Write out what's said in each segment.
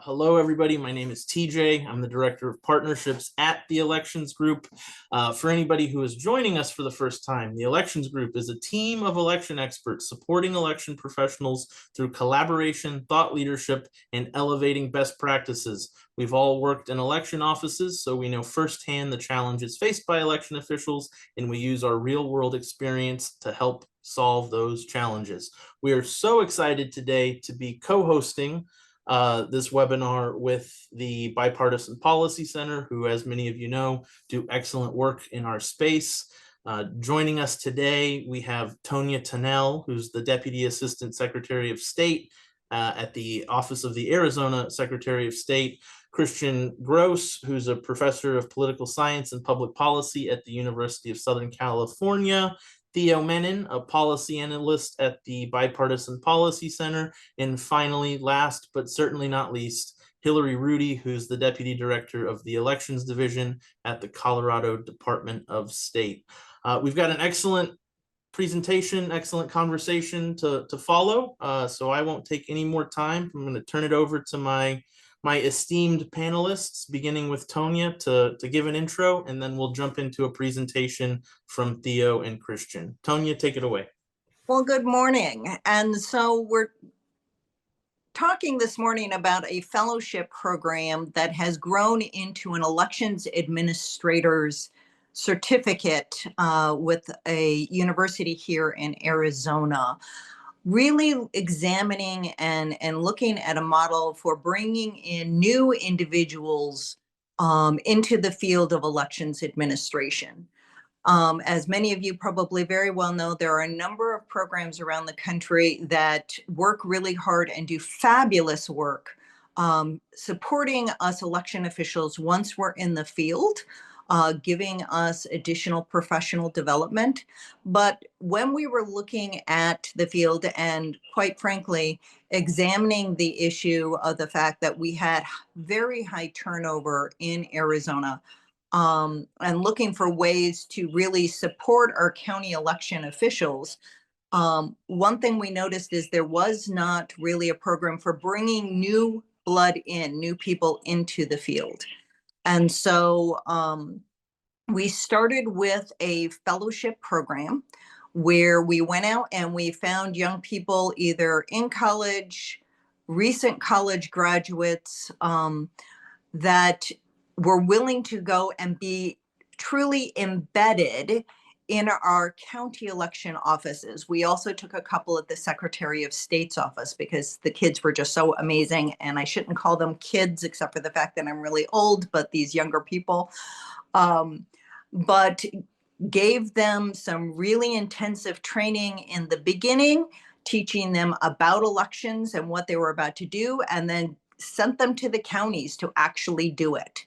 Hello, everybody. My name is TJ. I'm the Director of Partnerships at the Elections Group. For anybody who is joining us for the first time, the Elections Group is a team of election experts supporting election professionals through collaboration, thought leadership, and elevating best practices. We've all worked in election offices, so we know firsthand the challenges faced by election officials, and we use our real-world experience to help solve those challenges. We are so excited today to be co-hosting this webinar with the Bipartisan Policy Center, who, as many of you know, do excellent work in our space. Joining us today, we have Tonya Tennell, who's the Deputy Assistant Secretary of State at the Office of the Arizona Secretary of State, Christian Gross, who's a professor of political science and public policy at the University of Southern California, Theo Menon, a policy analyst at the Bipartisan Policy Center, and finally, last but certainly not least, Hillary Rudy, who's the Deputy Director of the Elections Division at the Colorado Department of State. We've got an excellent presentation, excellent conversation to follow, so I won't take any more time. I'm going to turn it over to my esteemed panelists, beginning with Tonya to give an intro, and then we'll jump into a presentation from Theo and Christian. Tonya, take it away. Well, good morning. And so we're talking this morning about a fellowship program that has grown into an elections administrator's certificate with a university here in Arizona, really examining and looking at a model for bringing in new individuals into the field of elections administration. As many of you probably very well know, there are a number of programs around the country that work really hard and do fabulous work supporting us election officials once we're in the field, giving us additional professional development. But when we were looking at the field and, quite frankly, examining the issue of the fact that we had very high turnover in Arizona, and looking for ways to really support our county election officials, one thing we noticed is there was not really a program for bringing new blood in, new people into the field. And so we started with a fellowship program where we went out and we found young people either in college, recent college graduates that were willing to go and be truly embedded in our county election offices. We also took a couple at the Secretary of State's office because the kids were just so amazing. And I shouldn't call them kids except for the fact that I'm really old, but these younger people. But gave them some really intensive training in the beginning, teaching them about elections and what they were about to do, and then sent them to the counties to actually do it.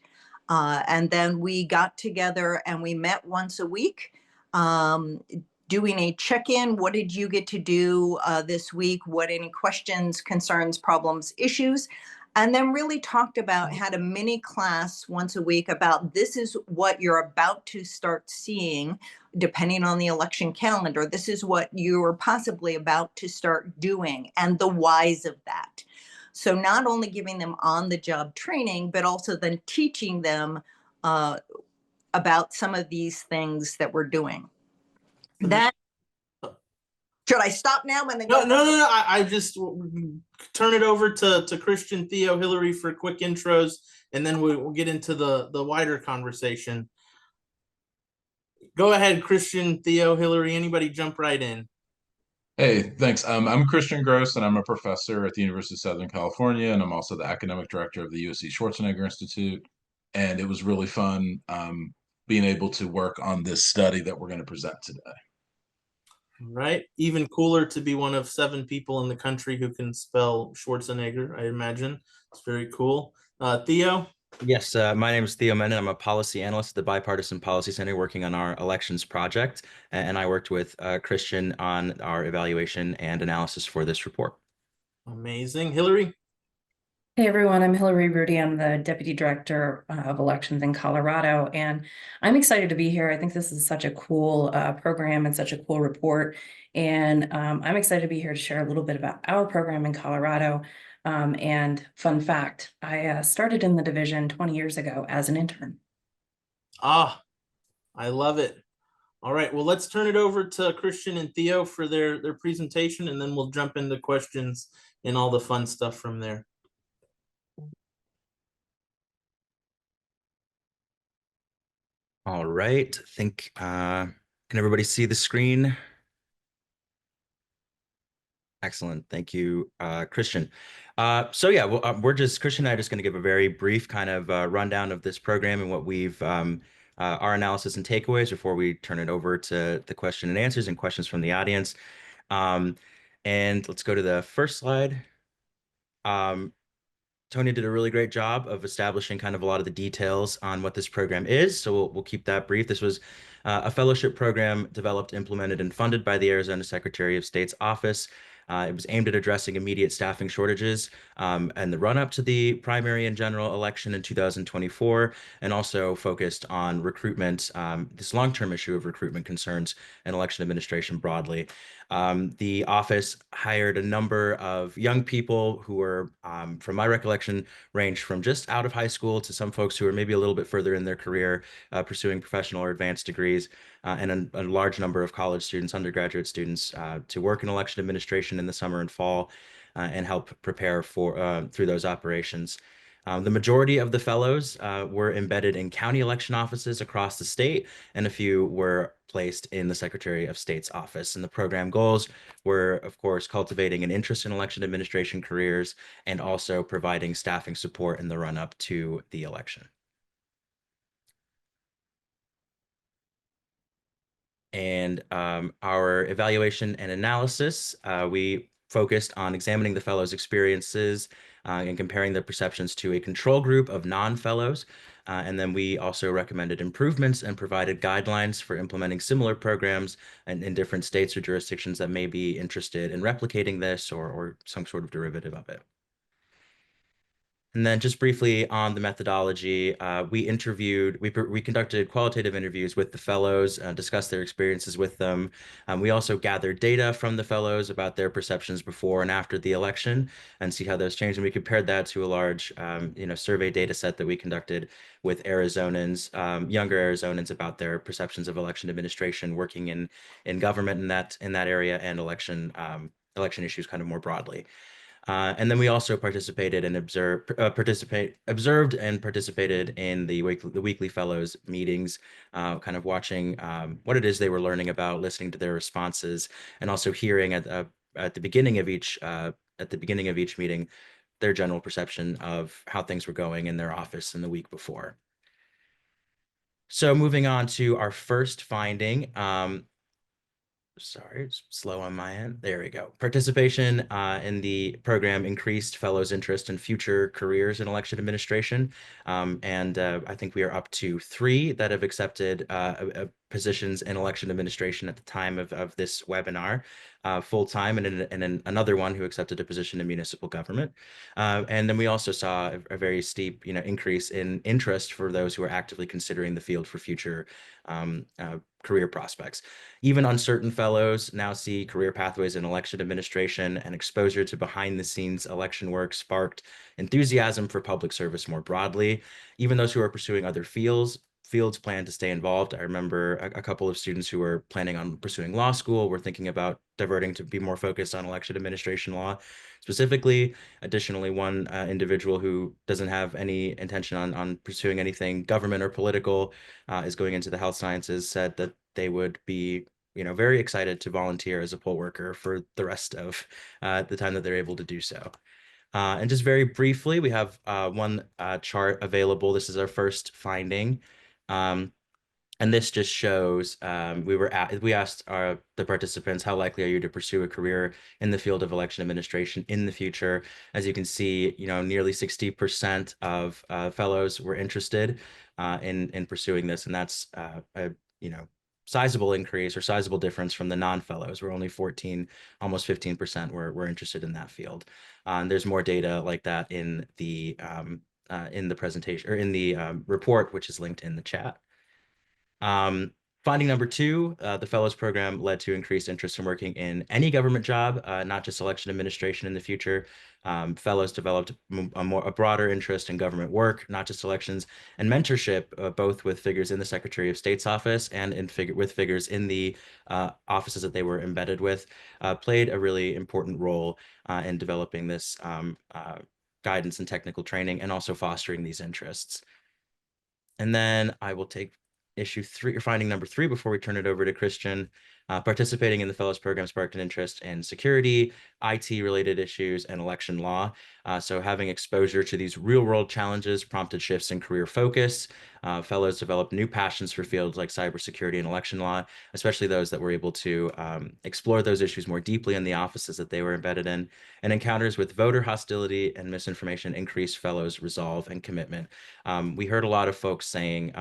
And then we got together and we met once a week, doing a check-in. What did you get to do this week? What any questions, concerns, problems, issues? And then really talked about, had a mini class once a week about this is what you're about to start seeing, depending on the election calendar. This is what you're possibly about to start doing and the whys of that. So not only giving them on-the-job training, but also then teaching them about some of these things that we're doing. That should I stop now? No. I just turn it over to Christian, Theo, Hillary for quick intros, and then we'll get into the wider conversation. Go ahead, Christian, Theo, Hillary. Anybody jump right in. Hey, thanks. I'm Christian Gross, and I'm a professor at the University of Southern California, and I'm also the academic director of the USC Schwarzenegger Institute. And it was really fun being able to work on this study that we're going to present today. Right. Even cooler to be one of 7 people in the country who can spell Schwarzenegger, I imagine. It's very cool. Theo? Yes, my name is Theo Menon. I'm a policy analyst at the Bipartisan Policy Center working on our elections project. And I worked with Christian on our evaluation and analysis for this report. Amazing. Hillary? Hey everyone, I'm Hillary Rudy. I'm the Deputy Director of Elections in Colorado, and I'm excited to be here. I think this is such a cool program and such a cool report, and I'm excited to be here to share a little bit about our program in Colorado. And fun fact, I started in the division 20 years ago as an intern. Ah, I love it. All right, well, let's turn it over to Christian and Theo for their presentation, and then we'll jump into questions and all the fun stuff from there. All right, can everybody see the screen? Excellent. Thank you, Christian. So yeah, well, Christian and I are just going to give a very brief kind of rundown of this program and what we've our analysis and takeaways before we turn it over to the question and answers and questions from the audience. And let's go to the first slide. Tony did a really great job of establishing kind of a lot of the details on what this program is. So we'll keep that brief. This was a fellowship program developed, implemented, and funded by the Arizona Secretary of State's office. It was aimed at addressing immediate staffing shortages and the run-up to the primary and general election in 2024, and also focused on recruitment, this long-term issue of recruitment concerns and election administration broadly. The office hired a number of young people who were, from my recollection, ranged from just out of high school to some folks who are maybe a little bit further in their career, pursuing professional or advanced degrees, and a large number of college students, undergraduate students, to work in election administration in the summer and fall, and help prepare for through those operations. The majority of the fellows were embedded in county election offices across the state, and a few were placed in the Secretary of State's office. And the program goals were, of course, cultivating an interest in election administration careers and also providing staffing support in the run-up to the election. And our evaluation and analysis, we focused on examining the fellows' experiences and comparing their perceptions to a control group of non-fellows. And then we also recommended improvements and provided guidelines for implementing similar programs in different states or jurisdictions that may be interested in replicating this or some sort of derivative of it. And then just briefly on the methodology, we conducted qualitative interviews with the fellows, discussed their experiences with them. We also gathered data from the fellows about their perceptions before and after the election and see how those changed. And we compared that to a large, survey data set that we conducted with Arizonans, younger Arizonans, about their perceptions of election administration, working in government in that area, and election issues kind of more broadly. And then we also participated and observed and participated in the weekly fellows meetings, kind of watching what it is they were learning about, listening to their responses, and also hearing at the beginning of each meeting their general perception of how things were going in their office in the week before. So moving on to our first finding. Sorry, it's slow on my end. There we go. Participation in the program increased fellows' interest in future careers in election administration. And I think we are up to 3 that have accepted positions in election administration at the time of this webinar, full-time, and another one who accepted a position in municipal government. And then we also saw a very steep increase in interest for those who are actively considering the field for future career prospects. Even uncertain fellows now see career pathways in election administration, and exposure to behind-the-scenes election work sparked enthusiasm for public service more broadly. Even those who are pursuing other fields plan to stay involved. I remember a couple of students who were planning on pursuing law school were thinking about diverting to be more focused on election administration law specifically. Additionally, one individual who doesn't have any intention on pursuing anything government or political is going into the health sciences, said that they would be very excited to volunteer as a poll worker for the rest of the time that they're able to do so. And just very briefly, we have one chart available. This is our first finding. And this just shows, we asked the participants, how likely are you to pursue a career in the field of election administration in the future? As you can see, nearly 60% of fellows were interested in pursuing this, and that's a sizable increase or sizable difference from the non-fellows, where only 14, almost 15% were interested in that field. And there's more data like that in the presentation, or in the report, which is linked in the chat. Finding number two, the fellows program led to increased interest in working in any government job, not just election administration in the future. Fellows developed a broader interest in government work, not just elections, and mentorship, both with figures in the Secretary of State's office and with figures in the offices that they were embedded with, played a really important role in developing this guidance and technical training and also fostering these interests. And then I will take finding number three before we turn it over to Christian. Participating in the fellows program sparked an interest in security, IT related issues, and election law. So having exposure to these real world challenges prompted shifts in career focus. Fellows developed new passions for fields like cybersecurity and election law, especially those that were able to explore those issues more deeply in the offices that they were embedded in. And encounters with voter hostility and misinformation increased fellows' resolve and commitment. We heard a lot of folks saying,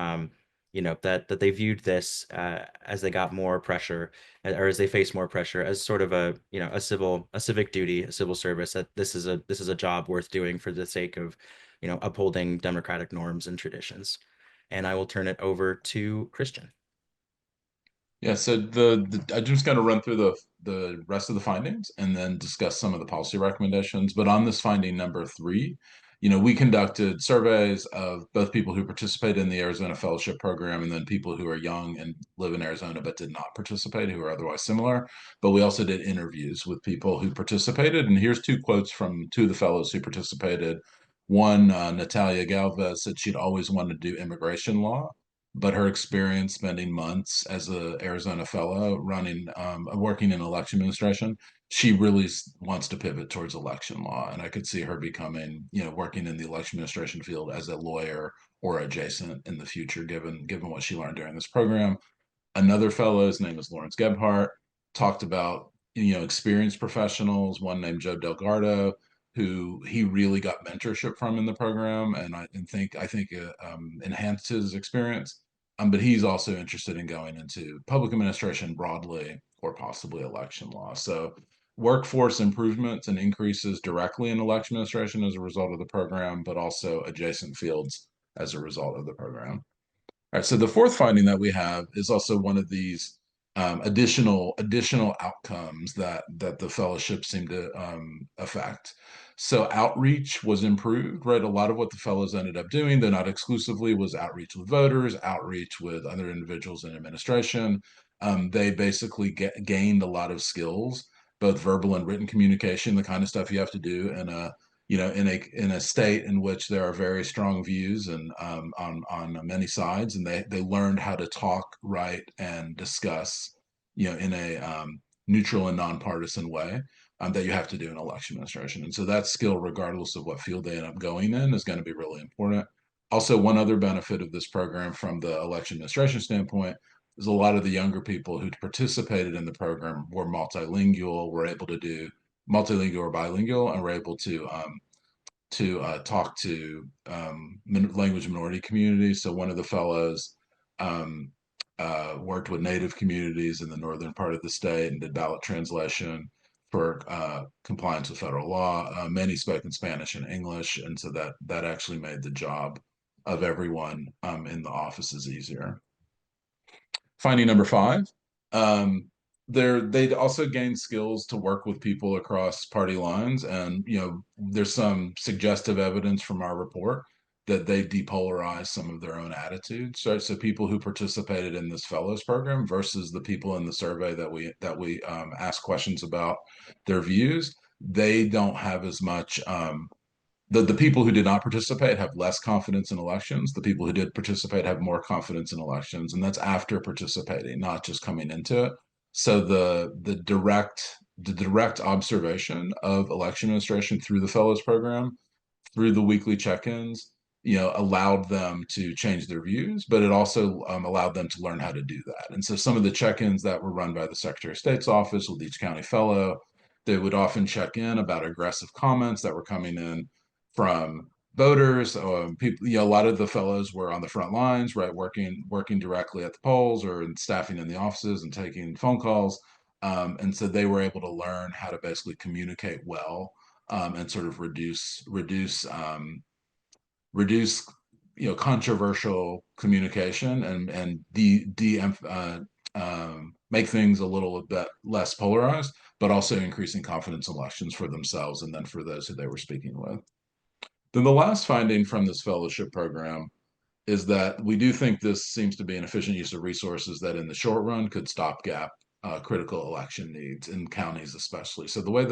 that they viewed this as they got more pressure, or as they face more pressure, as sort of a civic duty, a civil service, that this is a job worth doing for the sake of upholding democratic norms and traditions. And I will turn it over to Christian. Yeah, so I'm just going to run through the rest of the findings and then discuss some of the policy recommendations. But on this finding number three, we conducted surveys of both people who participated in the Arizona Fellowship Program and then people who are young and live in Arizona but did not participate, who are otherwise similar. But we also did interviews with people who participated. And here's two quotes from two of the fellows who participated. One, Natalia Galvez, said she'd always wanted to do immigration law, but her experience spending months as a Arizona fellow working in election administration, she really wants to pivot towards election law. And I could see her becoming, working in the election administration field as a lawyer or adjacent in the future, given what she learned during this program. Another fellow, his name is Lawrence Gebhardt, talked about, experienced professionals, one named Joe Delgado, who he really got mentorship from in the program, and I think enhanced his experience. But he's also interested in going into public administration broadly, or possibly election law. So workforce improvements and increases directly in election administration as a result of the program, but also adjacent fields as a result of the program. All right, so the fourth finding that we have is also one of these additional outcomes that the fellowship seemed to affect. So outreach was improved, right? A lot of what the fellows ended up doing, though not exclusively, was outreach with voters, outreach with other individuals in administration. They basically gained a lot of skills, both verbal and written communication, the kind of stuff you have to do in a state in which there are very strong views and on many sides, and they learned how to talk, write, and discuss, in a neutral and nonpartisan way that you have to do in election administration. And so that skill, regardless of what field they end up going in, is going to be really important. Also, one other benefit of this program from the election administration standpoint is a lot of the younger people who participated in the program were multilingual, were able to do multilingual or bilingual, and were able to talk to language minority communities. So one of the fellows worked with Native communities in the northern part of the state and did ballot translation for compliance with federal law. Many spoke in Spanish and English, and so that actually made the job of everyone in the offices easier. Finding number five, they'd also gained skills to work with people across party lines, and there's some suggestive evidence from our report that they depolarized some of their own attitudes. So people who participated in this fellows program versus the people in the survey that we asked questions about their views, they don't have as much. The people who did not participate have less confidence in elections. The people who did participate have more confidence in elections, and that's after participating, not just coming into it. So the direct observation of election administration through the fellows program, through the weekly check-ins, allowed them to change their views, but it also allowed them to learn how to do that. And so some of the check-ins that were run by the Secretary of State's office with each county fellow, they would often check in about aggressive comments that were coming in from voters. People, a lot of the fellows were on the front lines, right, working directly at the polls or staffing in the offices and taking phone calls. And so they were able to learn how to basically communicate well and sort of reduce controversial communication and make things a little bit less polarized, but also increasing confidence in elections for themselves and then for those who they were speaking with. Then the last finding from this fellowship program is that we do think this seems to be an efficient use of resources that in the short run could stopgap critical election needs in counties especially. So the way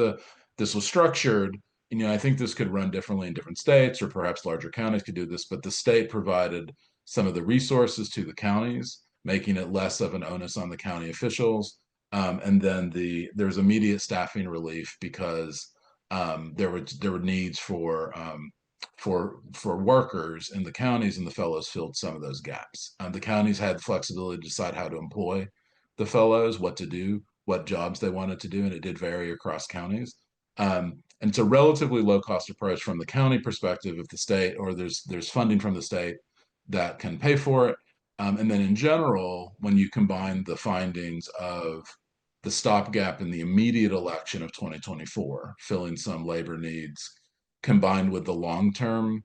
this was structured, I think this could run differently in different states, or perhaps larger counties could do this, but the state provided some of the resources to the counties, making it less of an onus on the county officials. And then there's immediate staffing relief because there were needs for workers in the counties, and the fellows filled some of those gaps. The counties had flexibility to decide how to employ the fellows, what to do, what jobs they wanted to do, and it did vary across counties. And it's a relatively low cost approach from the county perspective if the state, or there's funding from the state that can pay for it. And then in general, when you combine the findings of the stopgap in the immediate election of 2024, filling some labor needs, combined with the long-term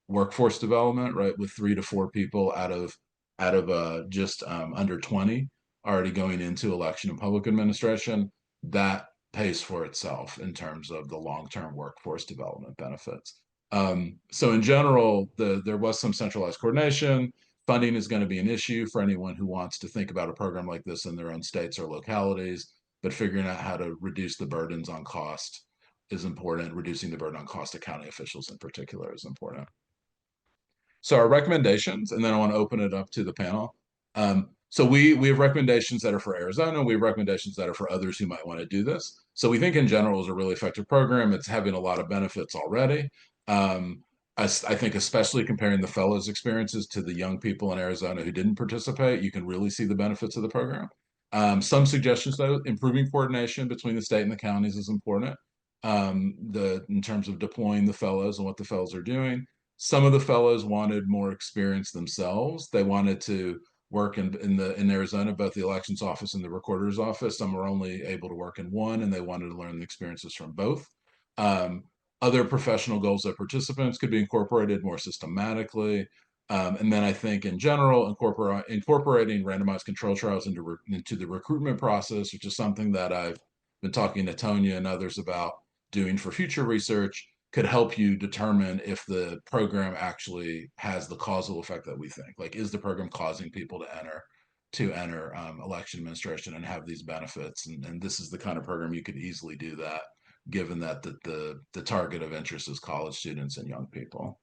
workforce development, right, with 3 to 4 people out of just under 20 already going into election and public administration, that pays for itself in terms of the long-term workforce development benefits. So in general, there was some centralized coordination. Funding is going to be an issue for anyone who wants to think about a program like this in their own states or localities, but figuring out how to reduce the burdens on cost is important. Reducing the burden on cost to county officials in particular is important. So our recommendations, and then I want to open it up to the panel. So we have recommendations that are for Arizona. We have recommendations that are for others who might want to do this. So we think in general is a really effective program. It's having a lot of benefits already. I think especially comparing the fellows' experiences to the young people in Arizona who didn't participate, you can really see the benefits of the program. Some suggestions though, improving coordination between the state and the counties is important. In terms of deploying the fellows and what the fellows are doing. Some of the fellows wanted more experience themselves. They wanted to work in Arizona, both the elections office and the recorder's office. Some were only able to work in one, and they wanted to learn the experiences from both. Other professional goals of participants could be incorporated more systematically. And then I think in general, incorporating randomized control trials into the recruitment process, which is something that I've been talking to Tonya and others about doing for future research, could help you determine if the program actually has the causal effect that we think. Like, is the program causing people to enter election administration and have these benefits? And this is the kind of program you could easily do that, given that the target of interest is college students and young people.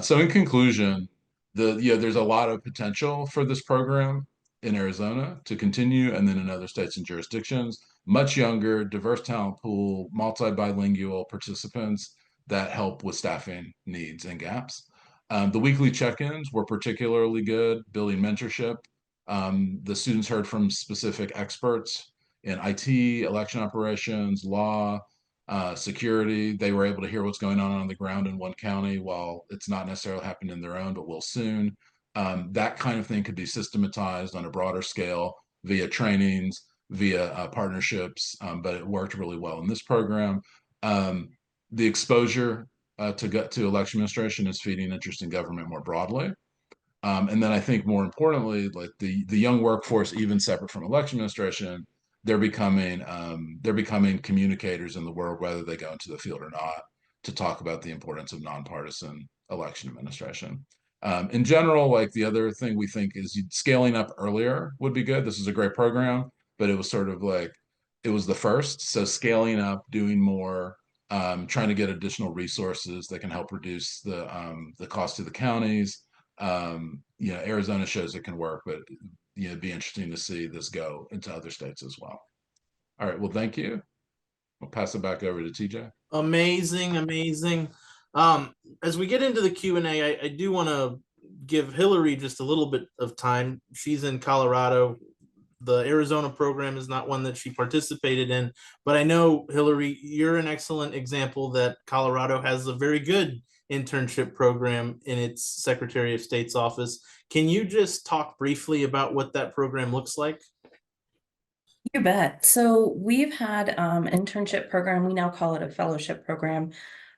So in conclusion, there's a lot of potential for this program in Arizona to continue, and then in other states and jurisdictions. Much younger, diverse talent pool, multi-bilingual participants that help with staffing needs and gaps. The weekly check-ins were particularly good, building mentorship. The students heard from specific experts in IT, election operations, law, security. They were able to hear what's going on the ground in one county while it's not necessarily happening in their own, but will soon. That kind of thing could be systematized on a broader scale via trainings, via partnerships, but it worked really well in this program. The exposure to election administration is feeding interest in government more broadly. And then I think more importantly, like the young workforce, even separate from election administration, they're becoming communicators in the world, whether they go into the field or not, to talk about the importance of nonpartisan election administration. In general, like the other thing we think is scaling up earlier would be good. This is a great program, but it was sort of like, it was the first. So scaling up, doing more, trying to get additional resources that can help reduce the cost to the counties. Arizona shows it can work, but it'd be interesting to see this go into other states as well. All right, well, thank you. I'll pass it back over to TJ. Amazing. As we get into the Q&A, I do want to give Hillary just a little bit of time. She's in Colorado. The Arizona program is not one that she participated in, but I know, Hillary, you're an excellent example that Colorado has a very good internship program in its Secretary of State's office. Can you just talk briefly about what that program looks like? You bet. So we've had an internship program, we now call it a fellowship program,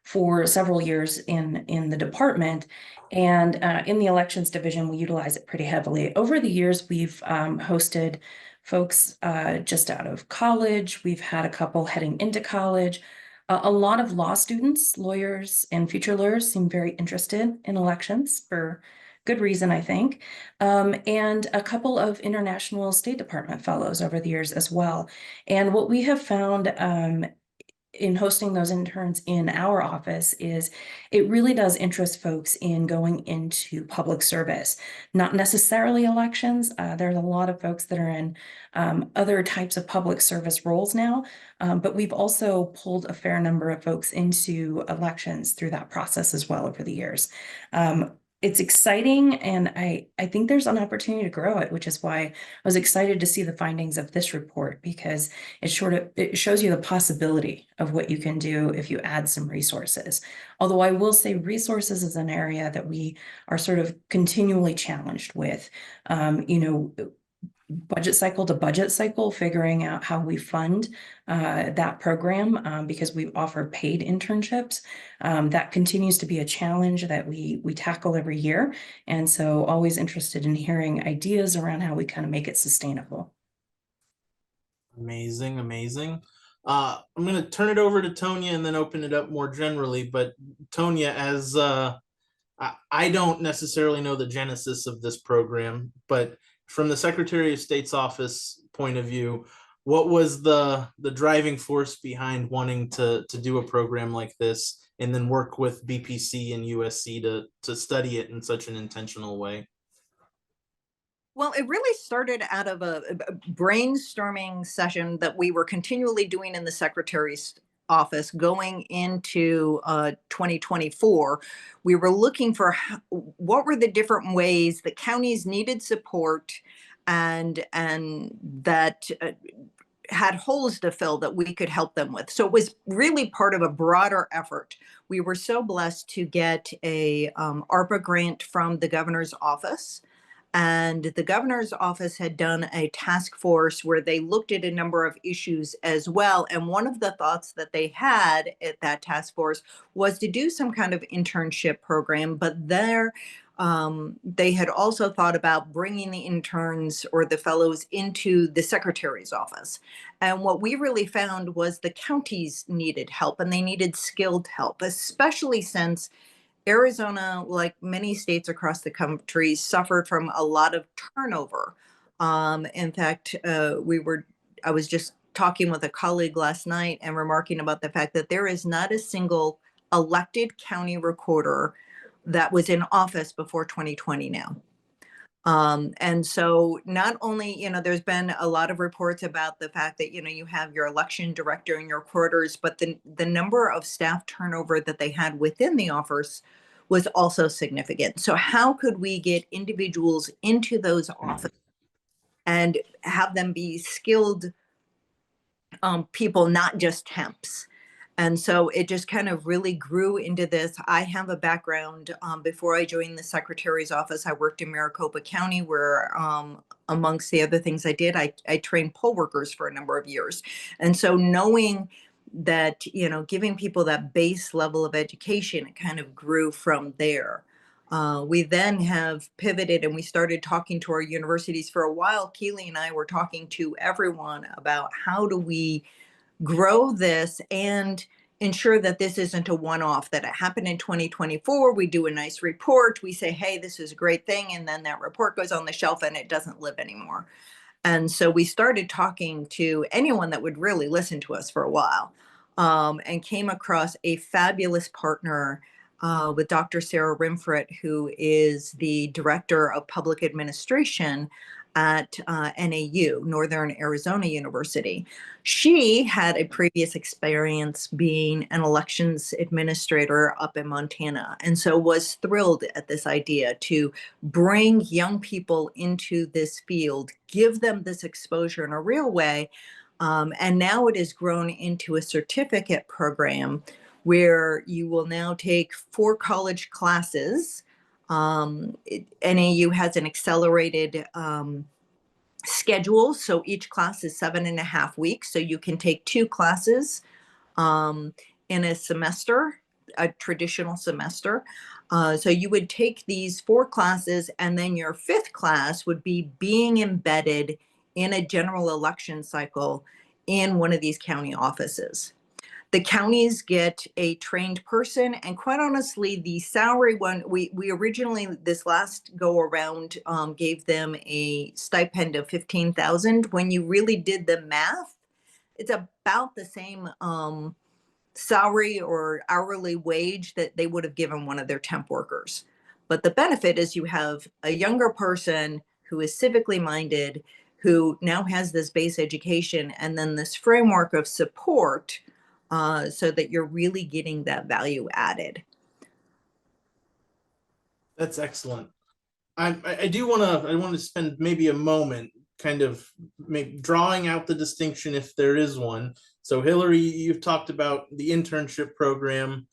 for several years in the department. And in the elections division, we utilize it pretty heavily. Over the years, we've hosted folks just out of college. We've had a couple heading into college. A lot of law students, lawyers, and future lawyers seem very interested in elections for good reason, I think. And a couple of international State Department fellows over the years as well. And what we have found in hosting those interns in our office is it really does interest folks in going into public service, not necessarily elections. There's a lot of folks that are in other types of public service roles now, but we've also pulled a fair number of folks into elections through that process as well over the years. It's exciting, and I think there's an opportunity to grow it, which is why I was excited to see the findings of this report, because it shows you the possibility of what you can do if you add some resources. Although I will say resources is an area that we are sort of continually challenged with. Budget cycle to budget cycle, figuring out how we fund that program, because we offer paid internships. That continues to be a challenge that we tackle every year. And so always interested in hearing ideas around how we kind of make it sustainable. Amazing, amazing. I'm going to turn it over to Tonya and then open it up more generally. But Tonya, as I don't necessarily know the genesis of this program, but from the Secretary of State's office point of view, what was the driving force behind wanting to do a program like this and then work with BPC and USC to study it in such an intentional way? Well, it really started out of a brainstorming session that we were continually doing in the Secretary's office going into 2024. We were looking for what were the different ways the counties needed support and that had holes to fill that we could help them with. So it was really part of a broader effort. We were so blessed to get a ARPA grant from the governor's office. And the governor's office had done a task force where they looked at a number of issues as well. And one of the thoughts that they had at that task force was to do some kind of internship program, but they had also thought about bringing the interns or the fellows into the secretary's office. And what we really found was the counties needed help, and they needed skilled help, especially since Arizona, like many states across the country, suffered from a lot of turnover. In fact, I was just talking with a colleague last night and remarking about the fact that there is not a single elected county recorder that was in office before 2020 now. And so not only, there's been a lot of reports about the fact that, you have your election director in your quarters, but the number of staff turnover that they had within the office was also significant. So how could we get individuals into those offices and have them be skilled people, not just temps? And so it just kind of really grew into this. I have a background before I joined the secretary's office. I worked in Maricopa County where amongst the other things I did, I trained poll workers for a number of years. And so knowing that, giving people that base level of education, it kind of grew from there. We then have pivoted and we started talking to our universities. For a while, Keely and I were talking to everyone about how do we grow this and ensure that this isn't a one-off, that it happened in 2024. We do a nice report. We say, hey, this is a great thing. And then that report goes on the shelf and it doesn't live anymore. And so we started talking to anyone that would really listen to us for a while, and came across a fabulous partner with Dr. Sarah Rimfret, who is the Director of Public Administration at NAU, Northern Arizona University. She had a previous experience being an elections administrator up in Montana, and so was thrilled at this idea to bring young people into this field, give them this exposure in a real way. And now it has grown into a certificate program where you will now take 4 college classes. NAU has an accelerated schedule, so each class is 7.5 weeks. So you can take 2 classes in a semester. a traditional semester. So you would take these 4 classes, and then your 5th class would be being embedded in a general election cycle in one of these county offices. The counties get a trained person, and quite honestly, the salary one, we originally, this last go around, gave them a stipend of $15,000. When you really did the math, it's about the same salary or hourly wage that they would have given one of their temp workers. But the benefit is you have a younger person who is civically minded, who now has this base education and then this framework of support, so that you're really getting that value added. That's excellent. I do want to spend maybe a moment kind of drawing out the distinction, if there is one. So Hillary, you've talked about the internship program.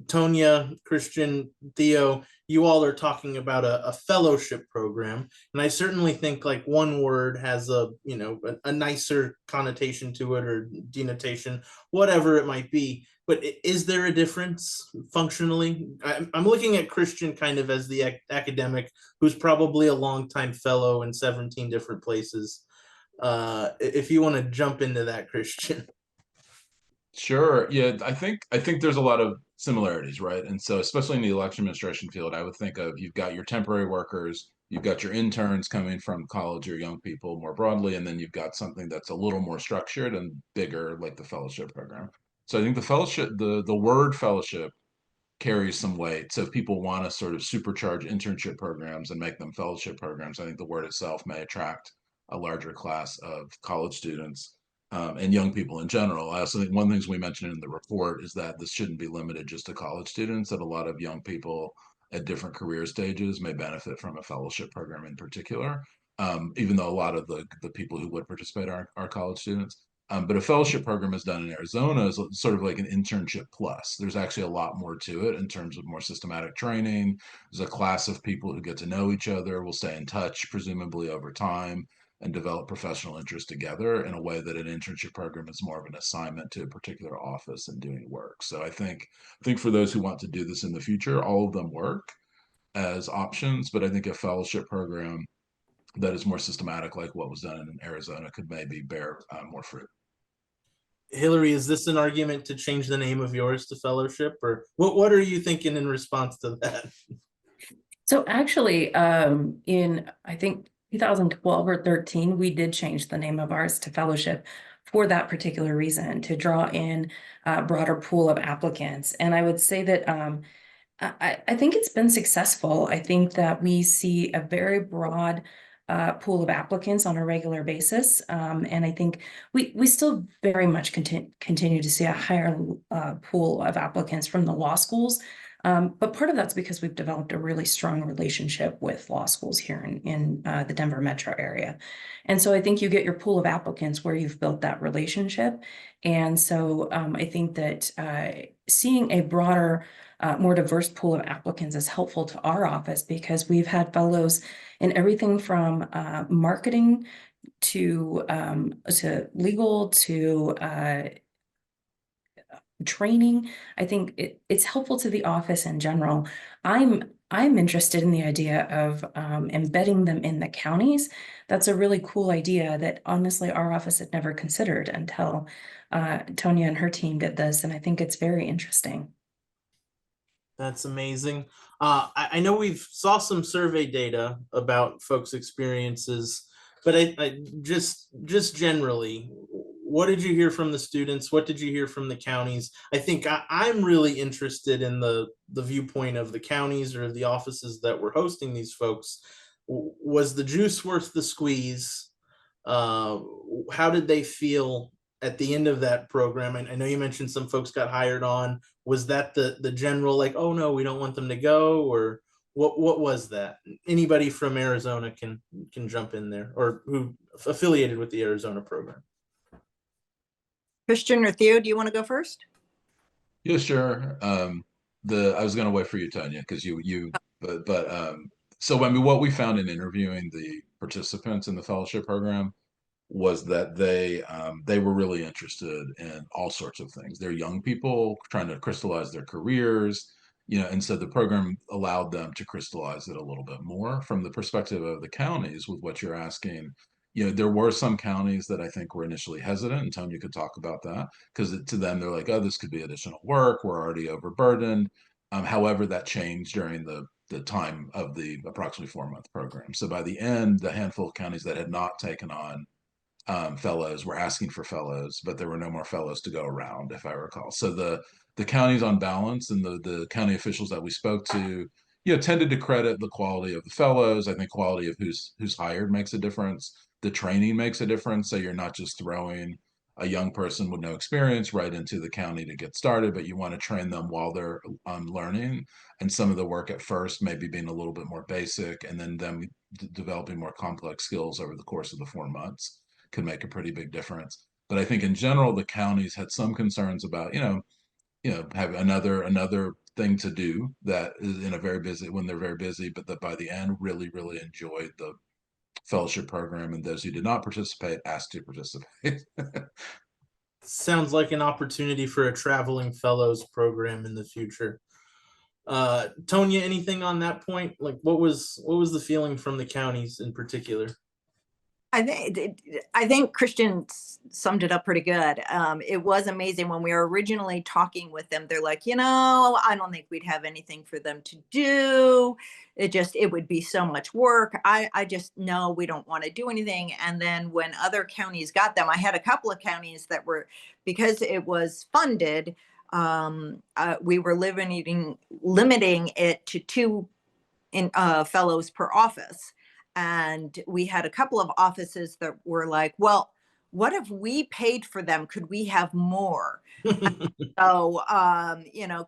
Tonya, Christian, Theo, you all are talking about a fellowship program. And I certainly think like one word has a nicer connotation to it, or denotation, whatever it might be. But is there a difference functionally? I'm looking at Christian kind of as the academic who's probably a longtime fellow in 17 different places. If you want to jump into that, Christian. Sure. Yeah, I think there's a lot of similarities, right? And so, especially in the election administration field, I would think of, you've got your temporary workers, you've got your interns coming from college or young people more broadly, and then you've got something that's a little more structured and bigger, like the fellowship program. So I think the fellowship, the word fellowship carries some weight. So if people want to sort of supercharge internship programs and make them fellowship programs, I think the word itself may attract a larger class of college students, and young people in general. I also think one of the things we mentioned in the report is that this shouldn't be limited just to college students, that a lot of young people at different career stages may benefit from a fellowship program in particular, even though a lot of the people who would participate are college students. But a fellowship program is done in Arizona is sort of like an internship plus. There's actually a lot more to it in terms of more systematic training. There's a class of people who get to know each other, will stay in touch, presumably over time, and develop professional interest together in a way that an internship program is more of an assignment to a particular office and doing work. So I think for those who want to do this in the future, all of them work as options, but I think a fellowship program that is more systematic, like what was done in Arizona, could maybe bear more fruit. Hillary, is this an argument to change the name of yours to fellowship, or what are you thinking in response to that? So actually, in I think 2012 or 13, we did change the name of ours to fellowship for that particular reason, to draw in a broader pool of applicants. And I would say that I think it's been successful. I think that we see a very broad pool of applicants on a regular basis. And I think we still very much continue to see a higher pool of applicants from the law schools. But part of that's because we've developed a really strong relationship with law schools here in the Denver metro area. And so I think you get your pool of applicants where you've built that relationship. And so I think that seeing a broader, more diverse pool of applicants is helpful to our office, because we've had fellows in everything from marketing to legal to training. I think it's helpful to the office in general. I'm interested in the idea of embedding them in the counties. That's a really cool idea that honestly our office had never considered until Tonya and her team did this, and I think it's very interesting. That's amazing. I know we've saw some survey data about folks' experiences, but I just generally, what did you hear from the students? What did you hear from the counties? I think I'm really interested in the viewpoint of the counties or the offices that were hosting these folks. Was the juice worth the squeeze? How did they feel at the end of that program? I know you mentioned some folks got hired on. Was that the general, like, oh no, we don't want them to go, or what was that? Anybody from Arizona can jump in there, or who affiliated with the Arizona program. Christian or Theo, do you want to go first? Yeah, sure. I was going to wait for you, Tanya, because so I mean, what we found in interviewing the participants in the fellowship program was that they were really interested in all sorts of things. They're young people trying to crystallize their careers, and so the program allowed them to crystallize it a little bit more. From the perspective of the counties, with what you're asking, there were some counties that I think were initially hesitant, and Tony could talk about that, because to them, they're like, oh, this could be additional work. We're already overburdened. However, that changed during the time of the approximately 4-month program. So by the end, the handful of counties that had not taken on fellows were asking for fellows, but there were no more fellows to go around, if I recall. So the counties on balance, and the county officials that we spoke to, tended to credit the quality of the fellows. I think quality of who's hired makes a difference. The training makes a difference. So you're not just throwing a young person with no experience right into the county to get started, but you want to train them while they're learning. And some of the work at first maybe being a little bit more basic, and then them developing more complex skills over the course of the 4 months could make a pretty big difference. But I think in general, the counties had some concerns about, have another thing to do that is in a very busy, when they're very busy, but that by the end really, really enjoyed the fellowship program, and those who did not participate asked to participate. Sounds like an opportunity for a traveling fellows program in the future. Tonya, anything on that point? Like, what was the feeling from the counties in particular? I think Christian summed it up pretty good. It was amazing when we were originally talking with them. They're like, I don't think we'd have anything for them to do. It would be so much work. I just know we don't want to do anything. And then when other counties got them, I had a couple of counties that were, because it was funded, we were limiting it to 2 fellows per office. And we had a couple of offices that were like, well, what if we paid for them? Could we have more? So,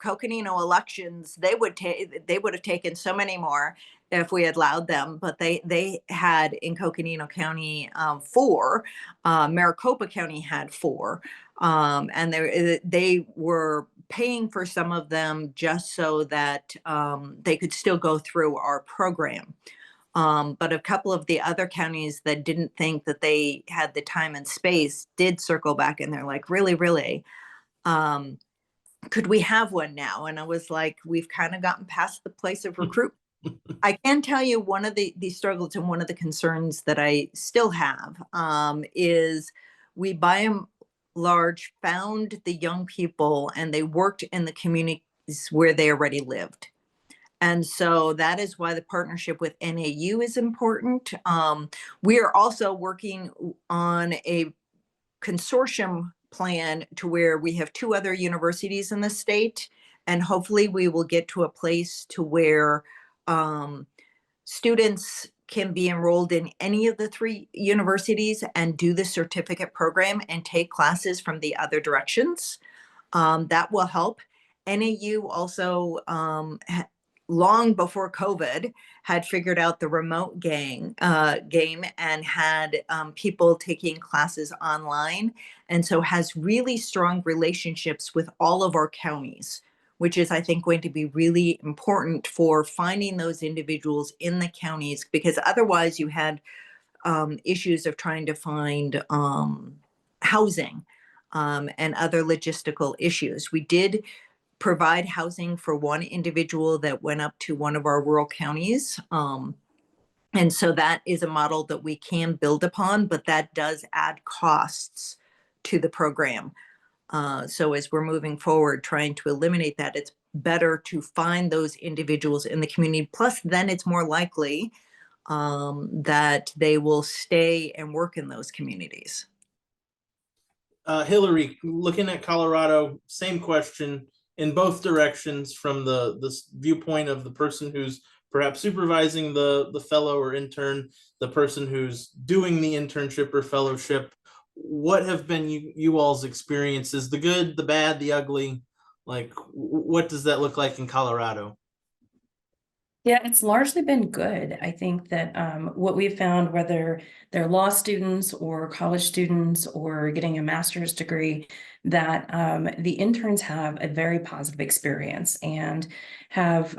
Coconino Elections, they would have taken so many more if we had allowed them, but they had in Coconino County 4, Maricopa County had 4, and they were paying for some of them just so that they could still go through our program. But a couple of the other counties that didn't think that they had the time and space did circle back, and they're like, really, really, could we have one now? And I was like, we've kind of gotten past the place of recruit. I can tell you one of the struggles and one of the concerns that I still have is we by and large found the young people and they worked in the communities where they already lived. And so that is why the partnership with NAU is important. We are also working on a consortium plan to where we have 2 other universities in the state. And hopefully we will get to a place to where students can be enrolled in any of the 3 universities and do the certificate program and take classes from the other directions. That will help. NAU also long before COVID had figured out the remote game and had people taking classes online. And so has really strong relationships with all of our counties, which is, I think, going to be really important for finding those individuals in the counties, because otherwise you had issues of trying to find housing and other logistical issues. We did provide housing for one individual that went up to one of our rural counties. And so that is a model that we can build upon, but that does add costs to the program. So as we're moving forward, trying to eliminate that, it's better to find those individuals in the community. Plus, then it's more likely that they will stay and work in those communities. Hillary, looking at Colorado, same question in both directions, from the viewpoint of the person who's perhaps supervising the fellow or intern, the person who's doing the internship or fellowship. What have been you all's experiences, the good, the bad, the ugly? Like, what does that look like in Colorado? Yeah, it's largely been good. I think that what we've found, whether they're law students or college students or getting a master's degree, that the interns have a very positive experience and have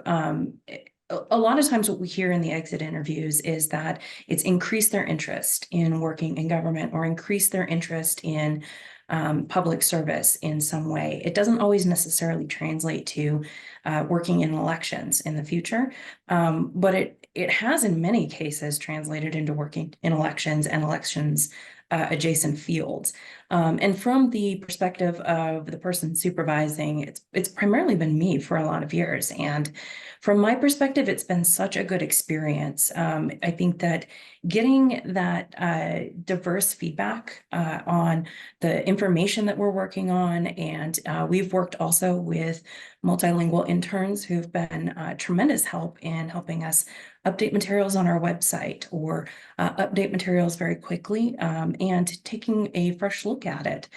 a lot of times what we hear in the exit interviews is that it's increased their interest in working in government or increased their interest in public service in some way. It doesn't always necessarily translate to working in elections in the future, but it has in many cases translated into working in elections and elections adjacent fields. And from the perspective of the person supervising, it's primarily been me for a lot of years. And from my perspective, it's been such a good experience. I think that getting that diverse feedback on the information that we're working on, and we've worked also with multilingual interns who've been tremendous help in helping us update materials on our website or update materials very quickly, and taking a fresh look at it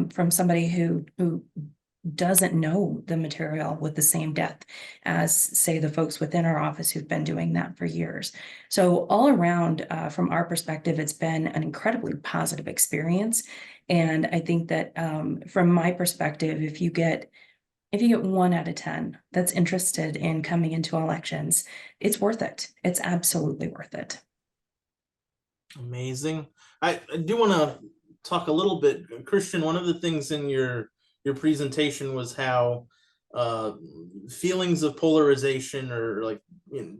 from somebody who doesn't know the material with the same depth as, say, the folks within our office who've been doing that for years. So all around, from our perspective, it's been an incredibly positive experience. And I think that from my perspective, if you get 1 out of 10 that's interested in coming into elections, it's worth it. It's absolutely worth it. Amazing. I do want to talk a little bit, Christian. One of the things in your presentation was how feelings of polarization, or like, you know,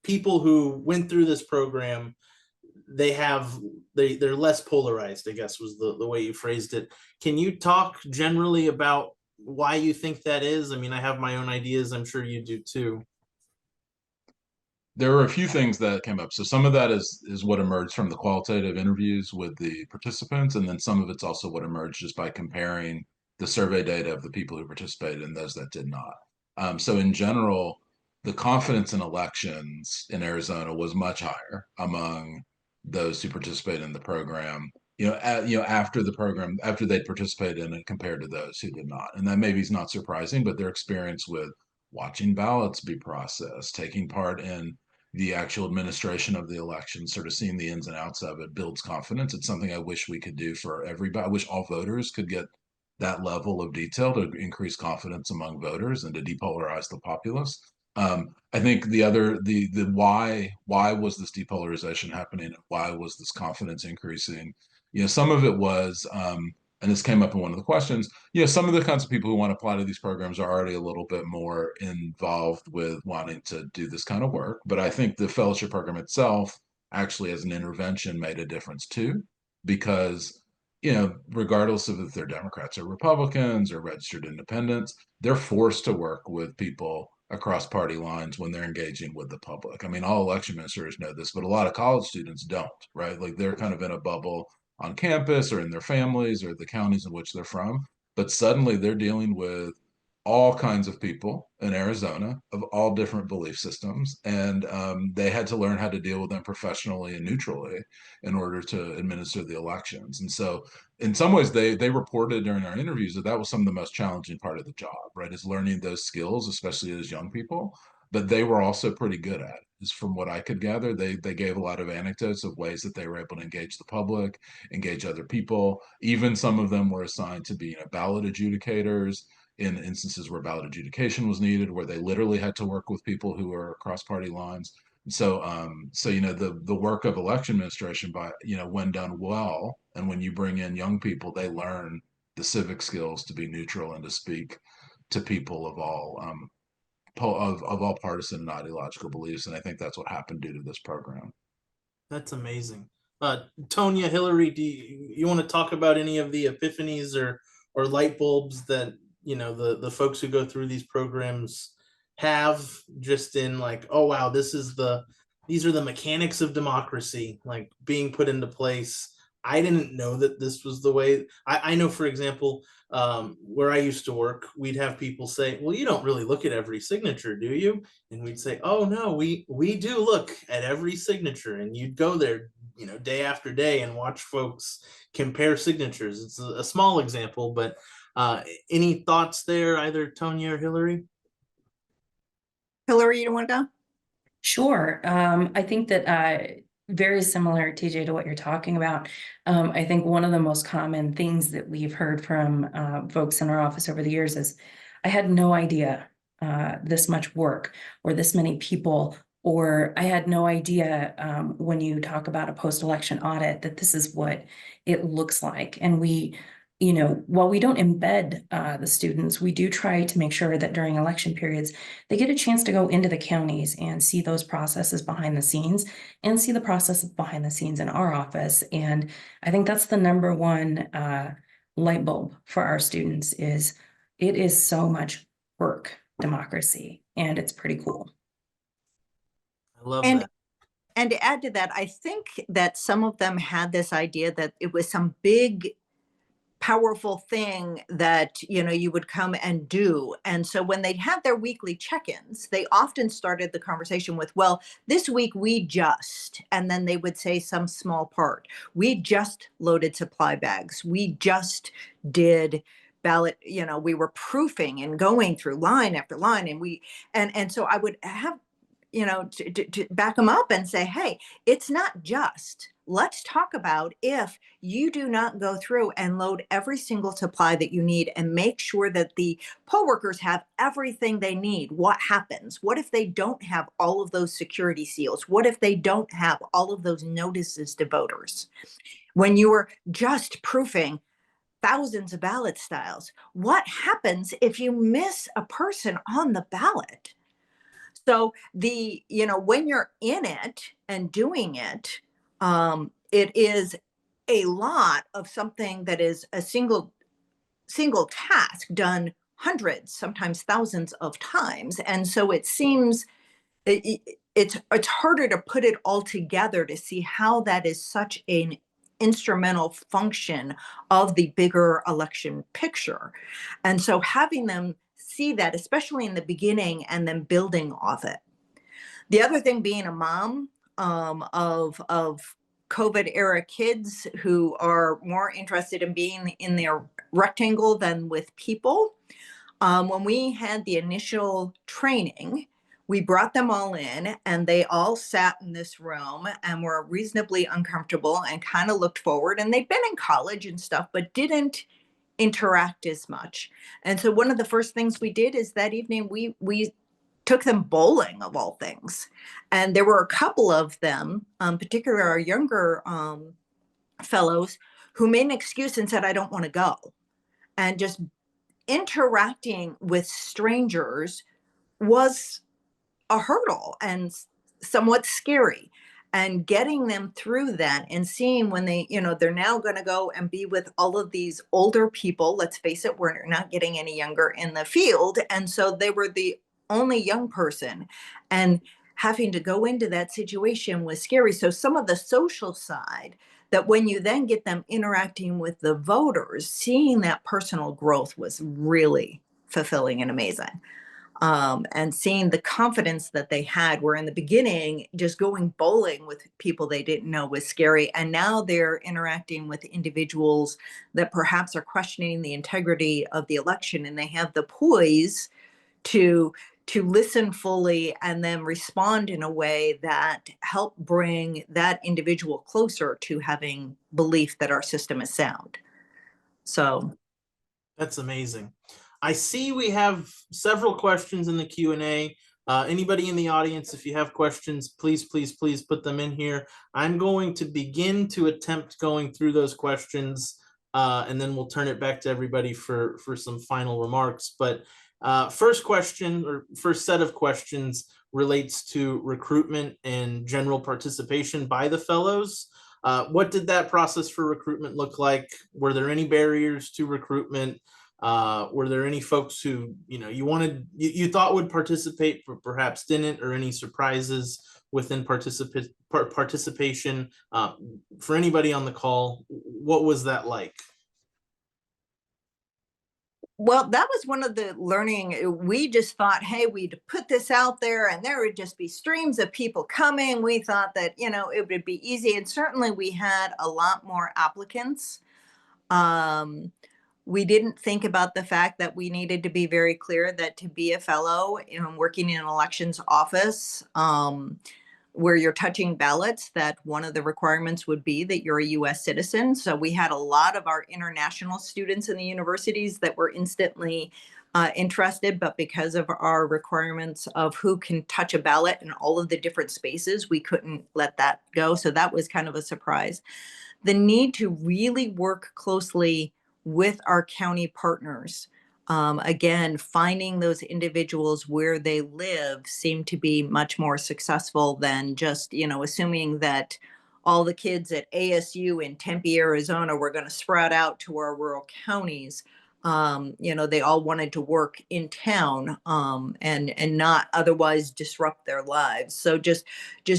people who went through this program, they're less polarized, I guess was the way you phrased it. Can you talk generally about why you think that is? I mean, I have my own ideas. I'm sure you do too. There were a few things that came up. So some of that is what emerged from the qualitative interviews with the participants, and then some of it's also what emerged just by comparing the survey data of the people who participated and those that did not. So in general, the confidence in elections in Arizona was much higher among those who participated in the program, after the program, after they'd participated in it compared to those who did not. And that maybe is not surprising, but their experience with watching ballots be processed, taking part in the actual administration of the election, sort of seeing the ins and outs of it, builds confidence. It's something I wish we could do for everybody. I wish all voters could get that level of detail to increase confidence among voters and to depolarize the populace. I think the why was this depolarization happening, and why was this confidence increasing? Some of it was, and this came up in one of the questions, some of the kinds of people who want to apply to these programs are already a little bit more involved with wanting to do this kind of work. But I think the fellowship program itself actually as an intervention made a difference too, because, regardless of if they're Democrats or Republicans or registered independents, they're forced to work with people across party lines when they're engaging with the public. I mean, all election ministers know this, but a lot of college students don't, right? Like they're kind of in a bubble on campus or in their families or the counties in which they're from. But suddenly they're dealing with all kinds of people in Arizona of all different belief systems. And they had to learn how to deal with them professionally and neutrally in order to administer the elections. And so in some ways, they reported during our interviews that was some of the most challenging part of the job, right? Is learning those skills, especially as young people. But they were also pretty good at it. Is from what I could gather, they gave a lot of anecdotes of ways that they were able to engage the public, engage other people. Even some of them were assigned to be ballot adjudicators in instances where ballot adjudication was needed, where they literally had to work with people who are across party lines. So, the work of election administration, by when done well, and when you bring in young people, they learn the civic skills to be neutral and to speak to people of all of all partisan and ideological beliefs. And I think that's what happened due to this program. That's amazing. Tonya, Hillary, do you want to talk about any of the epiphanies or light bulbs that the folks who go through these programs have, just in like, oh wow, these are the mechanics of democracy, like being put into place. I didn't know that this was the way. I know, for example, where I used to work, we'd have people say, well, you don't really look at every signature, do you? And we'd say, oh no, we do look at every signature. And you'd go there, day after day and watch folks compare signatures. It's a small example, but any thoughts there, either Tonya or Hillary? Hillary, you want to go? Sure. I think that very similar, TJ, to what you're talking about. I think one of the most common things that we've heard from folks in our office over the years is, I had no idea this much work or this many people, or I had no idea when you talk about a post-election audit that this is what it looks like. And we, you know, while we don't embed the students, we do try to make sure that during election periods, they get a chance to go into the counties and see those processes behind the scenes and see the processes behind the scenes in our office. And I think that's the number one light bulb for our students is it is so much work, democracy, and it's pretty cool. I love And that. And to add to that, I think that some of them had this idea that it was some big, powerful thing that, you know, you would come and do. And so when they'd have their weekly check-ins, they often started the conversation with, well, this week we just, and then they would say some small part. We just loaded supply bags. We just did ballot, you know, we were proofing and going through line after line. And so I would have, you know, to back them up and say, hey, it's not just. Let's talk about if you do not go through and load every single supply that you need and make sure that the poll workers have everything they need. What happens? What if they don't have all of those security seals? What if they don't have all of those notices to voters? When you are just proofing thousands of ballot styles, what happens if you miss a person on the ballot? So you know, when you're in it and doing it, it is a lot of something that is a single task done hundreds, sometimes thousands of times. And so it seems it's harder to put it all together to see how that is such an instrumental function of the bigger election picture. And so having them see that, especially in the beginning, and then building off it. The other thing, being a mom of COVID era kids who are more interested in being in their rectangle than with people. When we had the initial training, we brought them all in and they all sat in this room and were reasonably uncomfortable and kind of looked forward. And they'd been in college and stuff, but didn't interact as much. And so one of the first things we did is that evening we took them bowling, of all things. And there were a couple of them, particularly our younger fellows, who made an excuse and said, I don't want to go. And just interacting with strangers was a hurdle and somewhat scary. And getting them through that and seeing when they, you know, they're now going to go and be with all of these older people. Let's face it, we're not getting any younger in the field. And so they were the only young person. And having to go into that situation was scary. So some of the social side, that when you then get them interacting with the voters, seeing that personal growth was really fulfilling and amazing. And seeing the confidence that they had, where in the beginning, just going bowling with people they didn't know was scary. And now they're interacting with individuals that perhaps are questioning the integrity of the election, and they have the poise to listen fully and then respond in a way that help bring that individual closer to having belief that our system is sound. So That's amazing. I see we have several questions in the Q&A. Anybody in the audience, if you have questions, please put them in here. I'm going to begin to attempt going through those questions, and then we'll turn it back to everybody for some final remarks. But first question, or first set of questions, relates to recruitment and general participation by the fellows. What did that process for recruitment look like? Were there any barriers to recruitment? Were there any folks who, you know, you thought would participate but perhaps didn't, or any surprises within participation? For anybody on the call, what was that like? well, that was one of the learning. We just thought, hey, we'd put this out there and there would just be streams of people coming. We thought that, you know, it would be easy. And certainly we had a lot more applicants. We didn't think about the fact that we needed to be very clear that to be a fellow, you know, working in an elections office, where you're touching ballots, that one of the requirements would be that you're a US citizen. So we had a lot of our international students in the universities that were instantly interested, but because of our requirements of who can touch a ballot in all of the different spaces, we couldn't let that go. So that was kind of a surprise. The need to really work closely with our county partners. Again, finding those individuals where they live seemed to be much more successful than just, assuming that all the kids at ASU in Tempe, Arizona were going to spread out to our rural counties. They all wanted to work in town, and not otherwise disrupt their lives. So just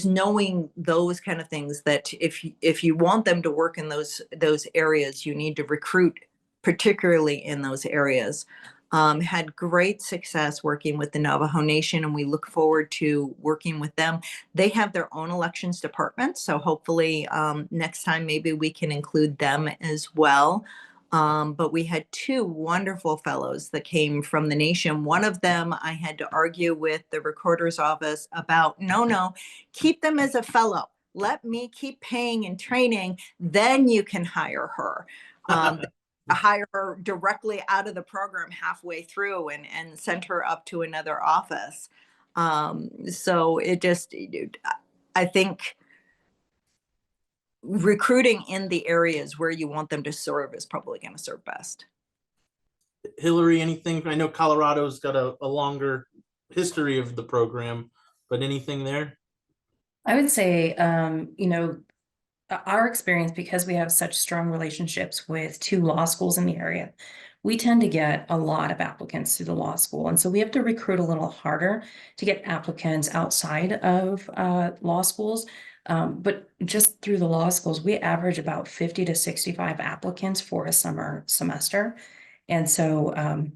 knowing those kind of things, that if you want them to work in those areas, you need to recruit particularly in those areas. Had great success working with the Navajo Nation, and we look forward to working with them. They have their own elections department, so hopefully next time maybe we can include them as well. But we had two wonderful fellows that came from the nation. One of them I had to argue with the recorder's office about, no, keep them as a fellow. Let me keep paying and training, then you can hire her. Hire her directly out of the program halfway through and send her up to another office. So I think recruiting in the areas where you want them to serve is probably going to serve best. Hillary, anything? I know Colorado's got a longer history of the program, but anything there? I would say, our experience, because we have such strong relationships with 2 law schools in the area, we tend to get a lot of applicants through the law school. And so we have to recruit a little harder to get applicants outside of law schools. But just through the law schools, we average about 50 to 65 applicants for a summer semester. And so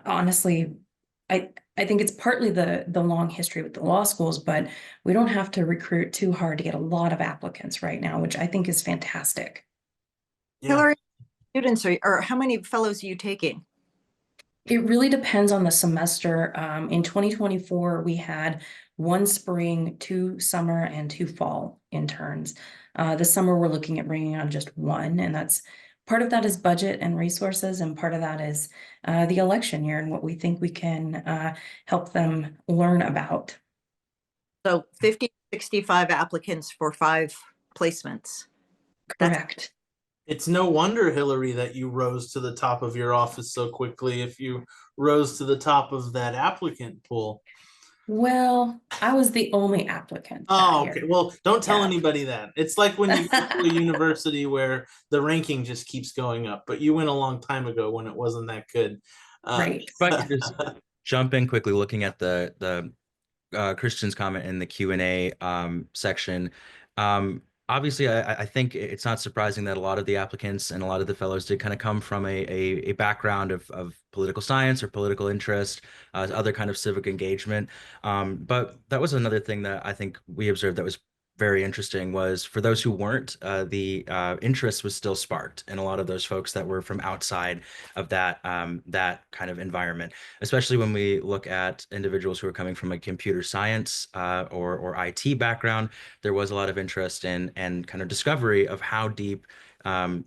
honestly, I think it's partly the long history with the law schools, but we don't have to recruit too hard to get a lot of applicants right now, which I think is fantastic. Yeah. Hillary, students or how many fellows are you taking? It really depends on the semester. In 2024, we had 1 spring, 2 summer, and 2 fall interns. This summer, we're looking at bringing on just 1, and that's part of that is budget and resources, and part of that is the election year and what we think we can help them learn about. So 50, 65 applicants for 5 placements. Correct. It's no wonder, Hillary, that you rose to the top of your office so quickly if you rose to the top of that applicant pool. Well, I was the only applicant that Oh, year. okay. Well, don't tell Yeah. anybody that. It's like when you go to a university where the ranking just keeps going up, but you went a long time ago when it wasn't that good. Right. If I could just jump in quickly, looking at the Christian's comment in the Q&A section. Obviously, I think it's not surprising that a lot of the applicants and a lot of the fellows did kind of come from a background of political science or political interest, other kind of civic engagement. But that was another thing that I think we observed that was very interesting, was for those who weren't, the interest was still sparked in a lot of those folks that were from outside of that that kind of environment, especially when we look at individuals who are coming from a computer science or IT background. There was a lot of interest in and kind of discovery of how deep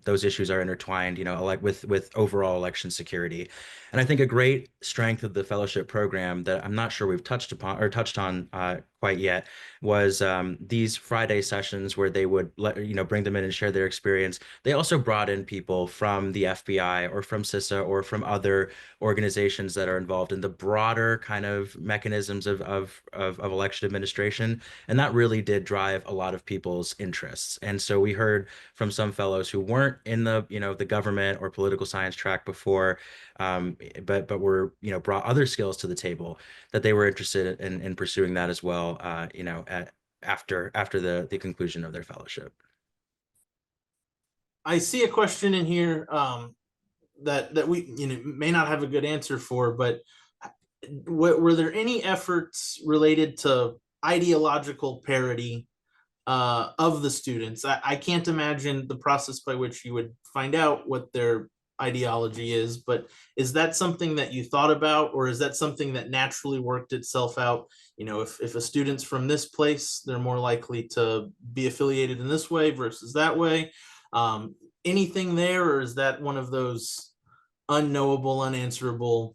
those issues are intertwined, like with overall election security. And I think a great strength of the fellowship program that I'm not sure we've touched on quite yet was these Friday sessions where they would bring them in and share their experience. They also brought in people from the FBI or from CISA or from other organizations that are involved in the broader kind of mechanisms of election administration, and that really did drive a lot of people's interests. And so we heard from some fellows who weren't in the the government or political science track before, but were brought other skills to the table, that they were interested in pursuing that as well, after the conclusion of their fellowship. I see a question in here that we may not have a good answer for, but were there any efforts related to ideological parity of the students? I can't imagine the process by which you would find out what their ideology is, but is that something that you thought about, or is that something that naturally worked itself out? You know, if a student's from this place, they're more likely to be affiliated in this way versus that way. Anything there, or is that one of those unknowable, unanswerable,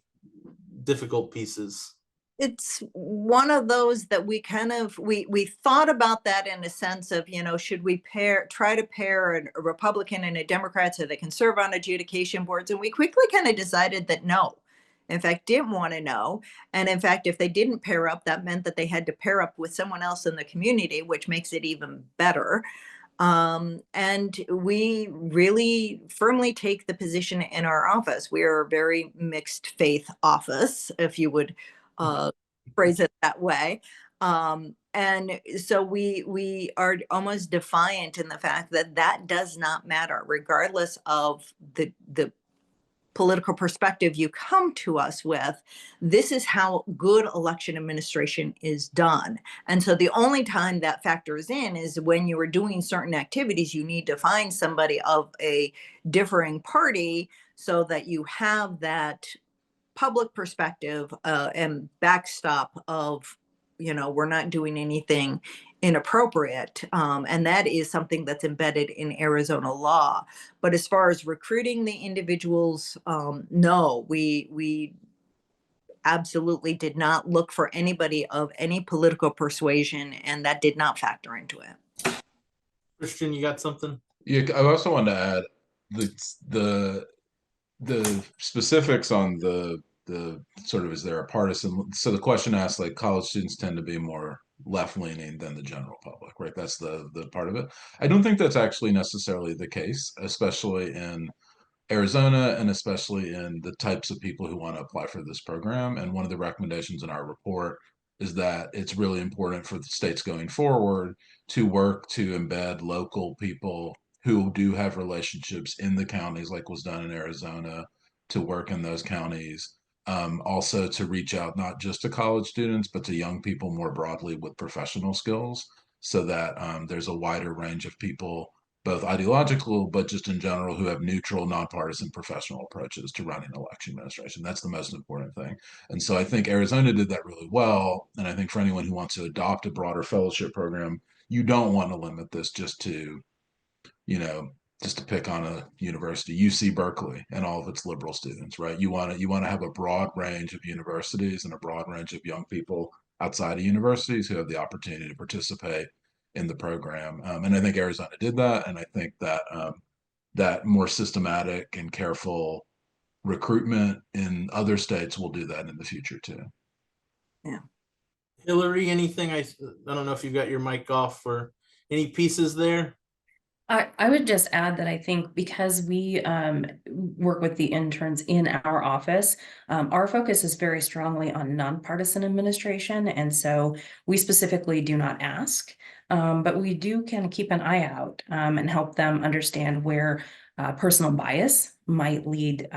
difficult pieces? It's one of those that we kind of we thought about that in a sense of, you know, should we try to pair a Republican and a Democrat so they can serve on adjudication boards, and we quickly kind of decided that no, in fact, didn't want to know. And in fact, if they didn't pair up, that meant that they had to pair up with someone else in the community, which makes it even better. And we really firmly take the position in our office. We are a very mixed faith office, if you would phrase it that way. And so we are almost defiant in the fact that that does not matter, regardless of the political perspective you come to us with. This is how good election administration is done. And so the only time that factors in is when you are doing certain activities, you need to find somebody of a differing party so that you have that public perspective and backstop of, you know, we're not doing anything inappropriate. And that is something that's embedded in Arizona law. But as far as recruiting the individuals, no, we absolutely did not look for anybody of any political persuasion, and that did not factor into it. Christian, you got something? Yeah, I also wanted to add the specifics on the sort of, is there a partisan? So the question asks, like, college students tend to be more left leaning than the general public, right? That's the part of it. I don't think that's actually necessarily the case, especially in Arizona and especially in the types of people who want to apply for this program. And one of the recommendations in our report is that it's really important for the states going forward to work to embed local people who do have relationships in the counties, like was done in Arizona, to work in those counties. Also to reach out not just to college students, but to young people more broadly with professional skills, so that there's a wider range of people, both ideological, but just in general, who have neutral, nonpartisan professional approaches to running election administration. That's the most important thing. And so I think Arizona did that really well. And I think for anyone who wants to adopt a broader fellowship program, you don't want to limit this just to, you know, just to pick on a university, UC Berkeley and all of its liberal students, right? You want to have a broad range of universities and a broad range of young people outside of universities who have the opportunity to participate in the program. And I think Arizona did that. And I think that that more systematic and careful recruitment in other states will do that in the future too. Yeah. Hillary, anything? I don't know if you've got your mic off, or any pieces there? I would just add that I think because we work with the interns in our office, our focus is very strongly on nonpartisan administration. And so we specifically do not ask, but we do kind of keep an eye out and help them understand where personal bias might lead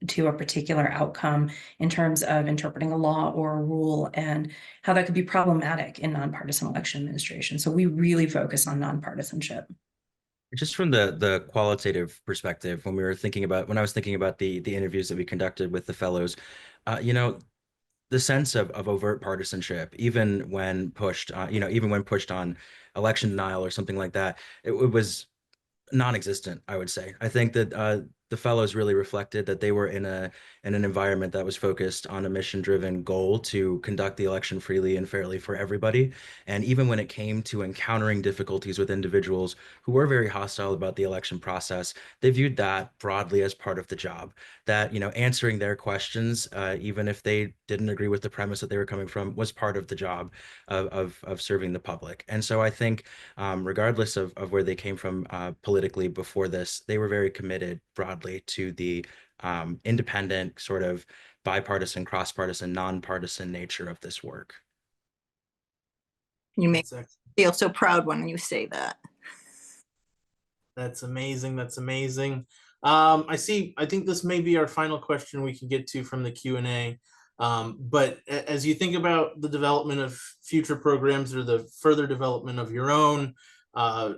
to a particular outcome in terms of interpreting a law or a rule, and how that could be problematic in nonpartisan election administration. So we really focus on nonpartisanship. Just from the qualitative perspective, when I was thinking about the interviews that we conducted with the fellows, you know, the sense of overt partisanship, even when pushed, even when pushed on election denial or something like that, it was non-existent, I would say. I think that the fellows really reflected that they were in an environment that was focused on a mission-driven goal to conduct the election freely and fairly for everybody. And even when it came to encountering difficulties with individuals who were very hostile about the election process, they viewed that broadly as part of the job. That, you know, answering their questions, even if they didn't agree with the premise that they were coming from, was part of the job of serving the public. And so I think, regardless of where they came from politically before this, they were very committed broadly to the independent, sort of bipartisan, cross-partisan, nonpartisan nature of this work. You make me feel so proud when you say that. That's amazing. That's amazing. I think this may be our final question we can get to from the Q&A. But as you think about the development of future programs or the further development of your own,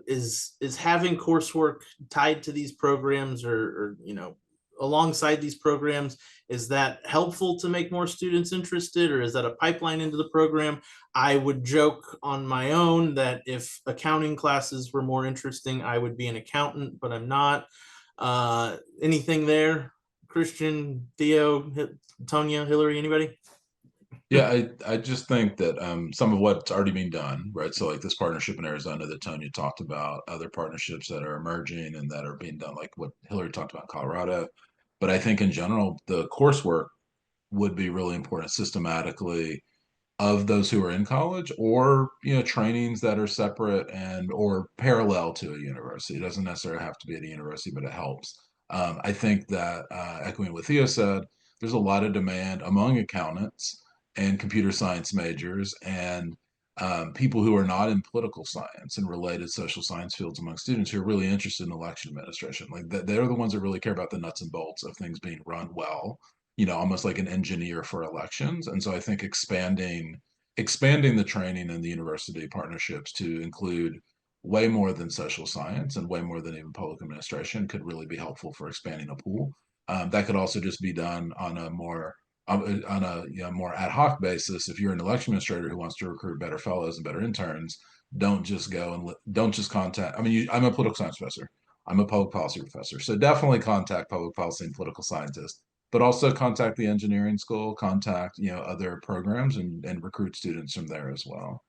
is having coursework tied to these programs, or you know, alongside these programs? Is that helpful to make more students interested, or is that a pipeline into the program? I would joke on my own that if accounting classes were more interesting, I would be an accountant, but I'm not. Anything there? Christian, Theo, Tonya, Hillary, anybody? Yeah, I just think that some of what's already being done, right? So like this partnership in Arizona that Tonya talked about, other partnerships that are emerging and that are being done, like what Hillary talked about in Colorado. But I think in general, the coursework would be really important systematically of those who are in college, or trainings that are separate and or parallel to a university. It doesn't necessarily have to be at a university, but it helps. I think that echoing what Theo said, there's a lot of demand among accountants and computer science majors and people who are not in political science and related social science fields among students who are really interested in election administration. Like they're the ones that really care about the nuts and bolts of things being run well, almost like an engineer for elections. And so I think expanding the training and the university partnerships to include way more than social science and way more than even public administration could really be helpful for expanding a pool. That could also just be done on a more more ad hoc basis. If you're an election administrator who wants to recruit better fellows and better interns, don't just contact. I mean, I'm a political science professor. I'm a public policy professor, so definitely contact public policy and political scientists, but also contact the engineering school, contact other programs, and recruit students from there as well.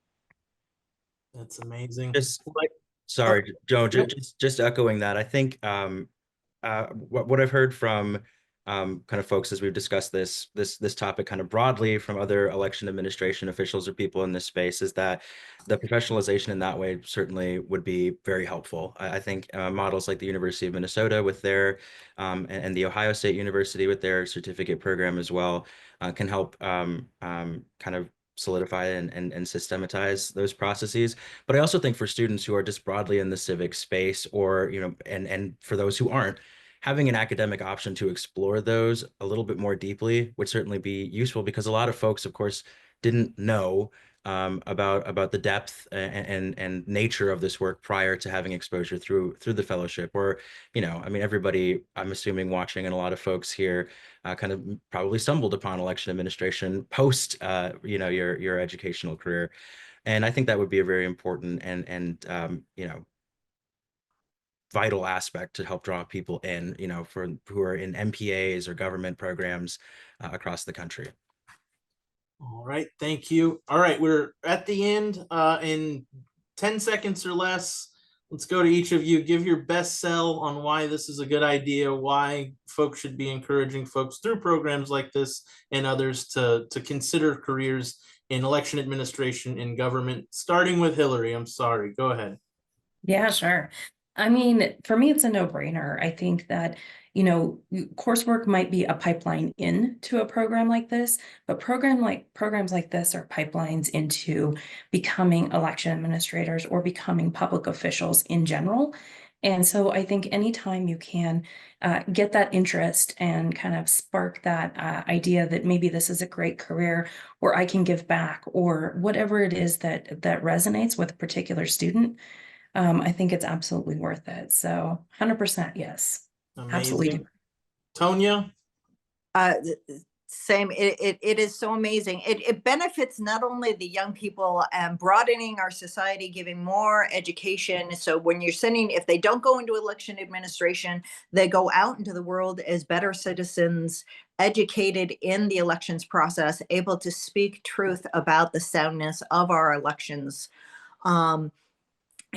That's amazing. Just Like, sorry, Joe, Nope. just echoing that. I think what I've heard from kind of folks as we've discussed this topic kind of broadly from other election administration officials or people in this space is that the professionalization in that way certainly would be very helpful. I think models like the University of Minnesota with their and the Ohio State University with their certificate program as well can help kind of solidify and systematize those processes. But I also think for students who are just broadly in the civic space, or and for those who aren't, having an academic option to explore those a little bit more deeply would certainly be useful, because a lot of folks, of course, didn't know about the depth and nature of this work prior to having exposure through the fellowship. Or, I mean, everybody, I'm assuming, watching, and a lot of folks here kind of probably stumbled upon election administration post your educational career. And I think that would be a very important and vital aspect to help draw people in, for who are in MPAs or government programs across the country. All right, thank you. All right, we're at the end. In 10 seconds or less, let's go to each of you. Give your best sell on why this is a good idea, why folks should be encouraging folks through programs like this and others to consider careers in election administration in government. Starting with Hillary, I'm sorry, go ahead. Yeah, sure. I mean, for me, it's a no-brainer. I think that, coursework might be a pipeline into a program like this, but programs like this are pipelines into becoming election administrators or becoming public officials in general. And so I think anytime you can get that interest and kind of spark that idea that maybe this is a great career, or I can give back, or whatever it is that resonates with a particular student, I think it's absolutely worth it. So 100% yes. Absolutely. Amazing. Tonya? Same. It is so amazing. It benefits not only the young people and broadening our society, giving more education. So when you're sending, if they don't go into election administration, they go out into the world as better citizens, educated in the elections process, able to speak truth about the soundness of our elections.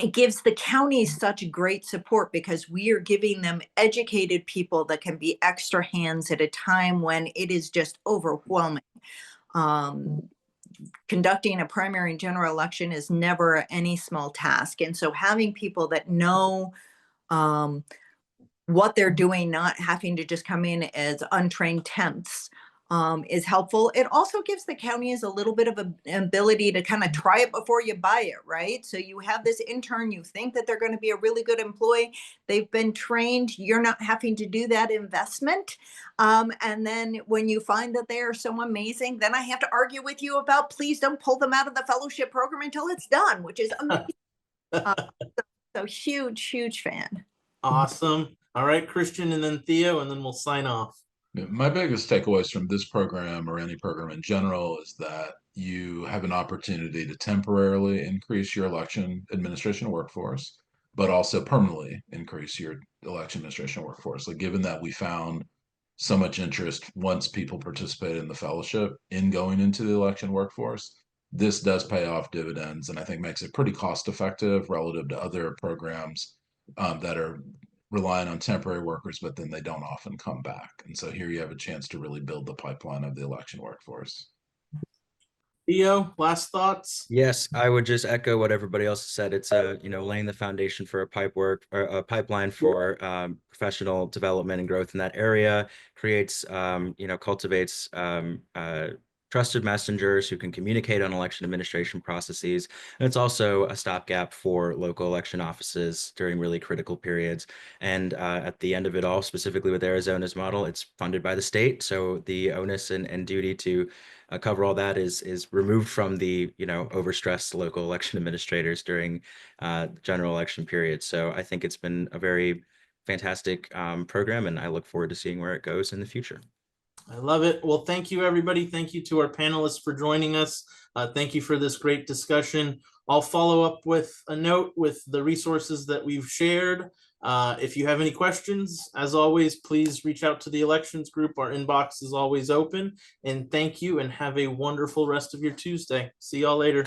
It gives the counties such great support because we are giving them educated people that can be extra hands at a time when it is just overwhelming. Conducting a primary and general election is never any small task. And so having people that know what they're doing, not having to just come in as untrained temps, is helpful. It also gives the counties a little bit of an ability to kind of try it before you buy it, right? So you have this intern, you think that they're going to be a really good employee. They've been trained. You're not having to do that investment. And then when you find that they are so amazing, then I have to argue with you about, please don't pull them out of the fellowship program until it's done, which is amazing. So huge fan. Awesome. All right, Christian, and then Theo, and then we'll sign off. My biggest takeaways from this program or any program in general is that you have an opportunity to temporarily increase your election administration workforce, but also permanently increase your election administration workforce. Like, given that we found so much interest once people participated in the fellowship in going into the election workforce, this does pay off dividends, and I think makes it pretty cost effective relative to other programs that are relying on temporary workers, but then they don't often come back. And so here you have a chance to really build the pipeline of the election workforce. Theo, last thoughts? Yes, I would just echo what everybody else said. It's laying the foundation for a pipeline for professional development and growth in that area. Creates, cultivates trusted messengers who can communicate on election administration processes. And it's also a stopgap for local election offices during really critical periods. And at the end of it all, specifically with Arizona's model, it's funded by the state. So the onus and duty to cover all that is removed from the overstressed local election administrators during general election period. So I think it's been a very fantastic program, and I look forward to seeing where it goes in the future. I love it. Well, thank you, everybody. Thank you to our panelists for joining us. Thank you for this great discussion. I'll follow up with a note with the resources that we've shared. If you have any questions, as always, please reach out to the elections group. Our inbox is always open. And thank you, and have a wonderful rest of your Tuesday. See y'all later.